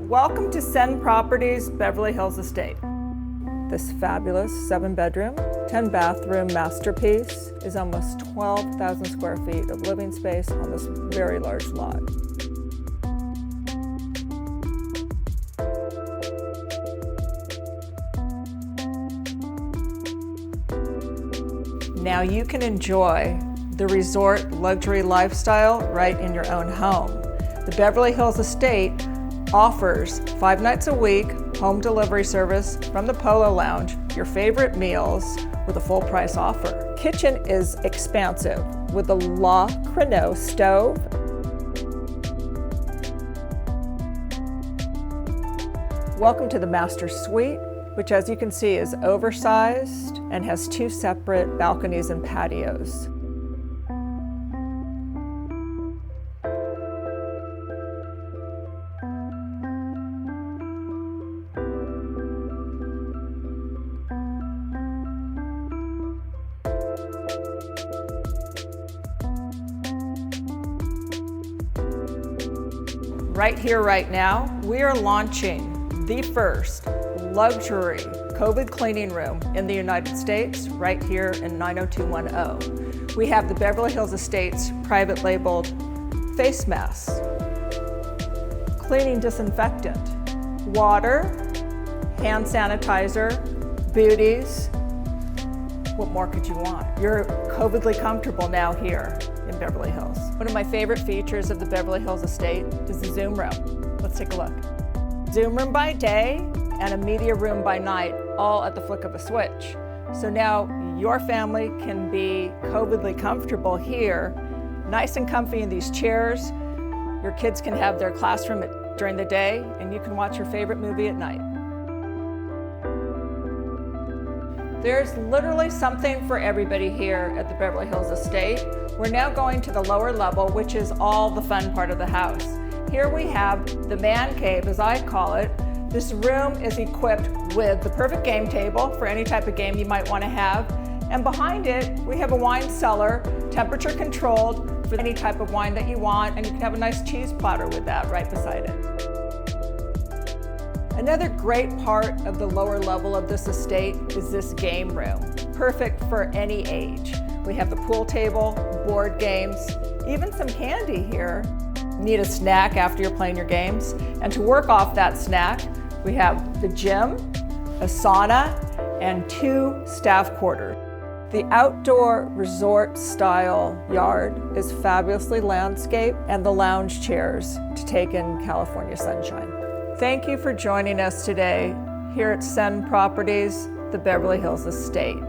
Welcome to Sen Properties, Beverly Hills Estate. This fabulous 7-bedroom, 10-bathroom masterpiece is almost 12,000 square feet of living space on this very large lot. Now you can enjoy the resort luxury lifestyle right in your own home. The Beverly Hills Estate offers 5 nights a week home delivery service from the Polo Lounge, your favorite meals with a full price offer. Kitchen is expansive with a La Cornue stove. Welcome to the master suite, which as you can see is oversized and has 2 separate balconies and patios. Right here, right now, we are launching the first luxury COVID cleaning room in the United States, right here in 90210. We have the Beverly Hills Estate's private labeled face masks, cleaning disinfectant, water, hand sanitizer, beauties. What more could you want? You're COVIDly comfortable now here in Beverly Hills. One of my favorite features of the Beverly Hills Estate is the Zoom room. Let's take a look. Zoom room by day and a media room by night, all at the flick of a switch. So now your family can be COVIDly comfortable here, nice and comfy in these chairs. Your kids can have their classroom during the day, and you can watch your favorite movie at night. There's literally something for everybody here at the Beverly Hills Estate. We're now going to the lower level, which is all the fun part of the house. Here we have the man cave, as I call it. This room is equipped with the perfect game table for any type of game you might want to have. And behind it, we have a wine cellar, temperature controlled for any type of wine that you want, and you can have a nice cheese platter with that right beside it. Another great part of the lower level of this estate is this game room, perfect for any age. We have the pool table, board games, even some candy here. Need a snack after you're playing your games, and to work off that snack, we have the gym, a sauna, and 2 staff quarters. The outdoor resort style yard is fabulously landscaped, and the lounge chairs to take in California sunshine. Thank you for joining us today here at Sen Properties, the Beverly Hills Estate.